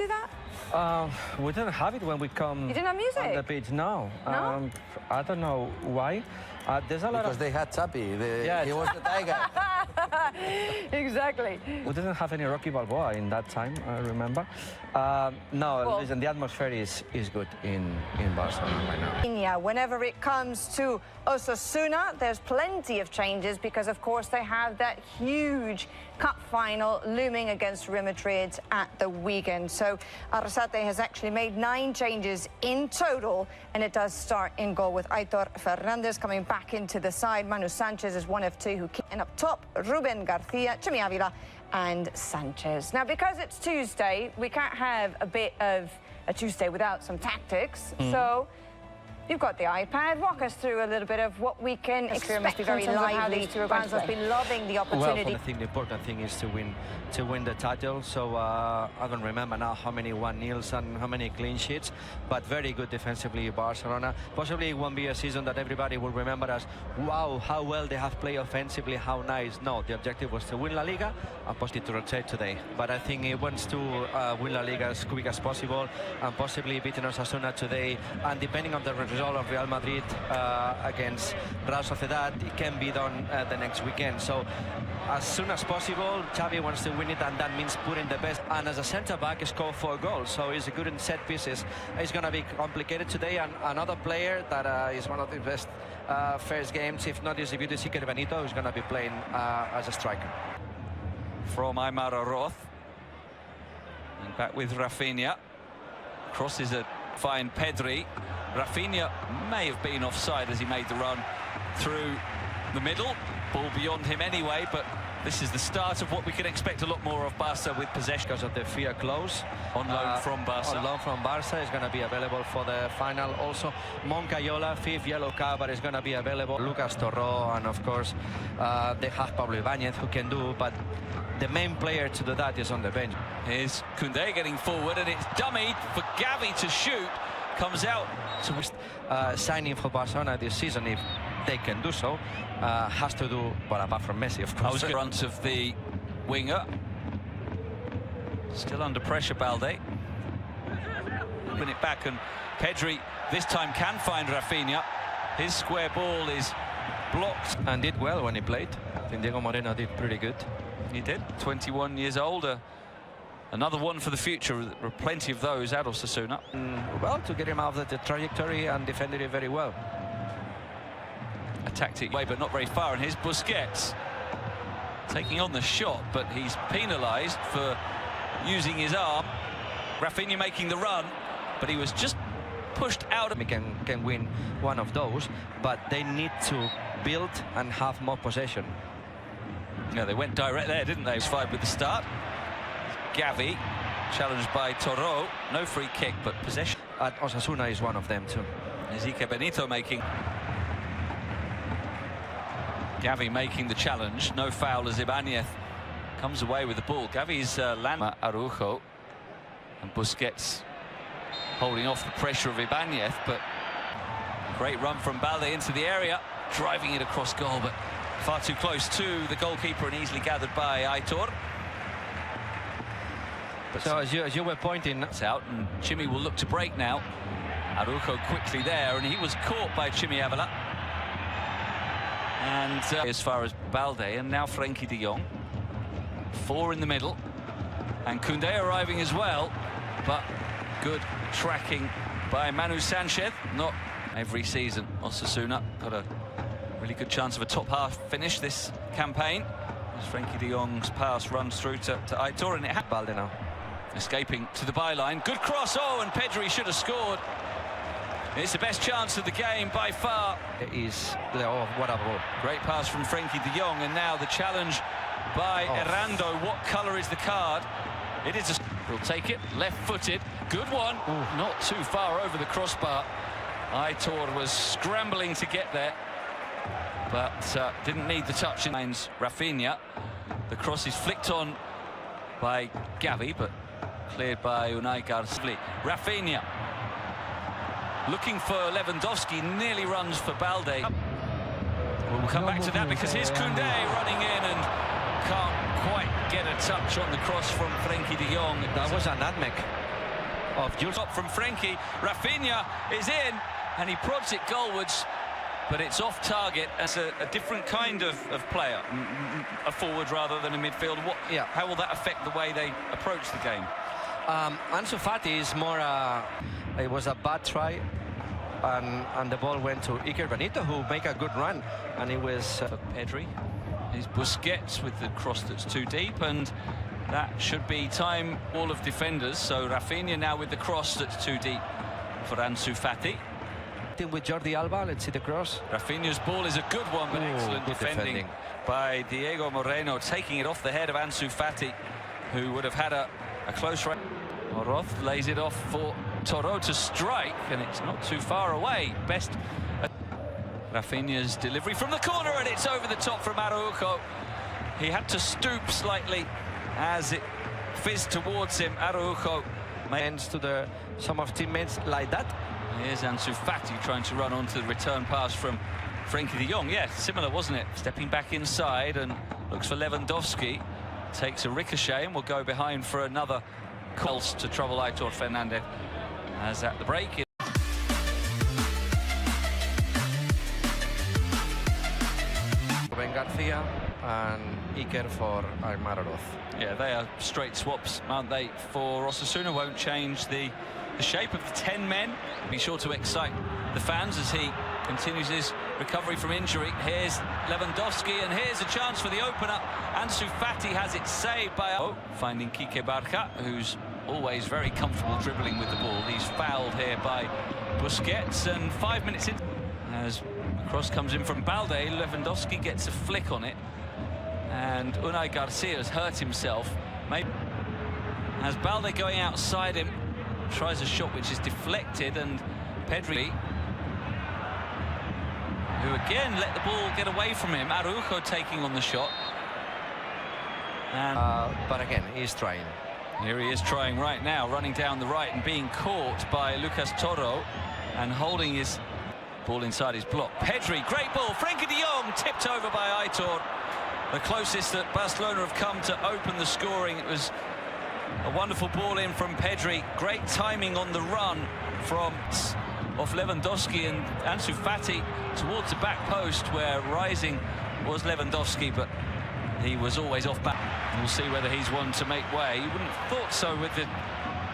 do that? We didn't have it when we come. You didn't have music on the pitch. No. No? I don't know why. There's a lot because they had Chapi. He was the tiger. Exactly. We didn't have any Rocky Balboa in that time, I remember. No, listen, the atmosphere is good in Barcelona right now. Yeah, whenever it comes to Osasuna, there's plenty of changes because, of course, they have that huge cup final looming against Real Madrid at the weekend. So Arrasate has actually made 9 changes in total, and it does start in goal with Aitor Fernandez coming back into the side. Manu Sanchez is one of 2 who came up top. Ruben Garcia, Chimi Avila and Sanchez. Now, because it's Tuesday, we can't have a bit of a Tuesday without some tactics. So you've got the iPad. Walk us through a little bit of what we can expect. Must be very lively. Fans must be loving the opportunity. Well, I think the important thing is to win the title. So I don't remember now how many 1-0s and how many clean sheets, but very good defensively Barcelona. Possibly it won't be a season that everybody will remember as, wow, how well they have played offensively, how nice. No, the objective was to win La Liga and possibly to rotate today. But I think it wants to win La Liga as quick as possible and possibly beating Osasuna today. And depending on the result of Real Madrid against Real Sociedad, it can be done the next weekend. So as soon as possible, Xavi wants to win it, and that means putting the best. And as a centre-back, he scored 4 goals, so he's good in set pieces. It's going to be complicated today, and another player that is one of the best first games, if not is Iker Benito, who's going to be playing as a striker. From Aimar Oroz. And back with Rafinha. Crosses a fine Pedri. Rafinha may have been offside as he made the run through the middle. Ball beyond him anyway, but this is the start of what we can expect a lot more of Barca with possession. Because of the fear close. On loan from Barca. On loan from Barca is going to be available for the final. Also, Moncayola, 5th yellow card, but is going to be available. Lucas Torró, and of course, they have Pablo Ibáñez who can do, but the main player to do that is on the bench. Here's Koundé getting forward, and it's dummied for Gavi to shoot. Comes out. So signing for Barcelona this season, if they can do so, has to do, well, apart from Messi, of course. In front of the winger. Still under pressure, Balde. Putting it back, and Pedri this time can find Rafinha. His square ball is blocked. And did well when he played. I think Diego Moreno did pretty good. He did. 21 years old. Another one for the future. There are plenty of those at Osasuna. Well, to get him out of the trajectory and defended it very well. A tactic way, but not very far. And here's Busquets taking on the shot, but he's penalised for using his arm. Rafinha making the run, but he was just pushed out. He can win one of those, but they need to build and have more possession. Yeah, they went direct there, didn't they? 5 with the start. Gavi, challenged by Torró. No free kick, but possession. At Osasuna is one of them too. Iker Benito making. Gavi making the challenge. No foul as Ibáñez comes away with the ball. Gavi's Araujo and Busquets holding off the pressure of Ibáñez, but great run from Balde into the area, driving it across goal, but far too close to the goalkeeper and easily gathered by Aitor. But so as you were pointing, it's out, and Chimi will look to break now. Araujo quickly there, and he was caught by Chimi Avila. And as far as Balde, and now Frenkie de Jong. 4 in the middle, and Koundé arriving as well, but good tracking by Manu Sanchez. Not every season Osasuna got a really good chance of a top half finish this campaign, as Frenkie de Jong's pass runs through to Aitor, and it had Balde now escaping to the byline. Good cross. Oh, and Pedri should have scored. It's the best chance of the game by far. It is, oh, what a ball. Great pass from Frenkie de Jong, and now the challenge by Errando. What colour is the card? It is We'll take it, left-footed. Good one. Ooh. Not too far over the crossbar. Aitor was scrambling to get there, but didn't need the touch. Rafinha. The cross is flicked on by Gavi, but cleared by Unai Garcia. Rafinha looking for Lewandowski, nearly runs for Balde. We'll come back to that because here's Koundé running in and can't quite get a touch on the cross from Frenkie de Jong. That was a nutmeg. of Jules. From Frenkie, Rafinha is in, and he prods it goalwards, but it's off target as a different kind of player, a forward rather than a midfield. How will that affect the way they approach the game? Ansu Fati is more, it was a bad try, and the ball went to Iker Benito, who make a good run, and it was... For Pedri, he's Busquets with the cross that's too deep, and that should be time all of defenders. So Rafinha now with the cross that's too deep for Ansu Fati. With Jordi Alba, let's see the cross. Rafinha's ball is a good one, but excellent defending by Diego Moreno, taking it off the head of Ansu Fati, who would have had a close range. Oroz lays it off for Toro to strike, and it's not too far away. Best Rafinha's delivery from the corner, and it's over the top from Araujo. He had to stoop slightly as it fizzed towards him. Araujo Ends to some of teammates like that. Here's Ansu Fati trying to run onto the return pass from Frenkie de Jong. Yeah, similar, wasn't it? Stepping back inside and looks for Lewandowski. Takes a ricochet and will go behind for another calls to trouble Aitor Fernandez. As at the break. Ruben Garcia and Iker for Aymar Oroz. Yeah, they are straight swaps, aren't they? For Osasuna, won't change the shape of the 10 men. Be sure to excite the fans as he continues his recovery from injury. Here's Lewandowski, and here's a chance for the opener. Ansu Fati has it saved by finding Kike Barca, who's always very comfortable dribbling with the ball. He's fouled here by Busquets, and 5 minutes in, as the cross comes in from Balde, Lewandowski gets a flick on it, and Unai Garcia has hurt himself. Maybe as Balde going outside him, tries a shot which is deflected, and Pedri, who again let the ball get away from him. Araujo taking on the shot, and but again he's trying. Here he is trying right now, running down the right and being caught by Lucas Toro and holding his ball inside his block. Pedri, great ball. Frenkie de Jong tipped over by Aitor. The closest that Barcelona have come to open the scoring. It was a wonderful ball in from Pedri. Great timing on the run from off Lewandowski, and Ansu Fati towards the back post, where rising was Lewandowski, but he was always off back. We'll see whether he's one to make way. You wouldn't have thought so with the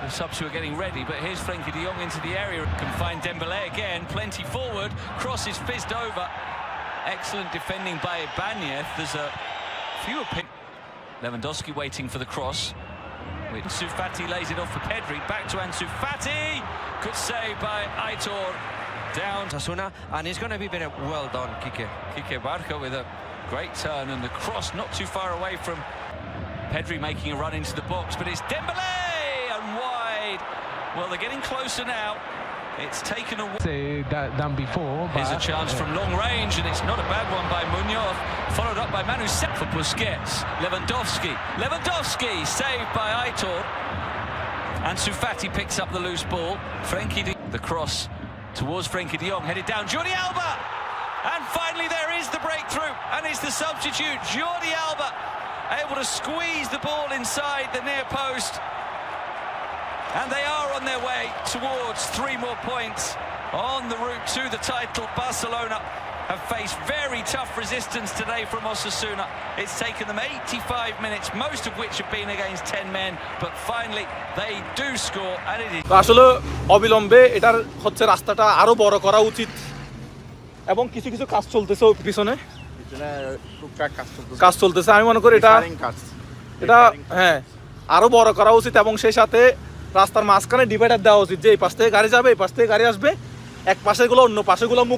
subs who are getting ready, but here's Frenkie de Jong into the area. Can find Dembélé again, plenty forward. Cross is fizzed over. Excellent defending by Ibanez. There's a few Lewandowski waiting for the cross. Ansu Fati lays it off for Pedri. Back to Ansu Fati. Good save by Aitor. Down Osasuna, and it's going to be very well done, Kike Barca with a great turn, and the cross not too far away from Pedri, making a run into the box, but it's Dembélé and wide. Well, they're getting closer now. It's taken away than before. Here's a chance from long range, and it's not a bad one by Munoz, followed up by Manu Set for Busquets. Lewandowski saved by Aitor. Ansu Fati picks up the loose ball. The cross towards Frenkie de Jong, headed down. Jordi Alba, and finally there is the breakthrough, and it's the substitute Jordi Alba, able to squeeze the ball inside the near post. And they are on their way towards 3 more points on the route to the title. Barcelona have faced very tough resistance today from Osasuna. It's taken them 85 minutes, most of which have been against 10 men, but finally they do score, and it is... আসলে অবিলম্বে এটার হচ্ছে রাস্তাটা আরো বড় করা উচিত, এবং কিছু কিছু কাজ চলতেছে পিছনে কাজ চলতেছে। আমি মনে করি এটা হ্যাঁ আরো বড় করা উচিত, এবং সেই সাথে রাস্তার মাঝখানে ডিভাইডার দেওয়া উচিত, যে এই পাশ থেকে গাড়ি যাবে, এই পাশ থেকে গাড়ি আসবে, এক পাশের গুলো অন্য পাশের গুলো মুখ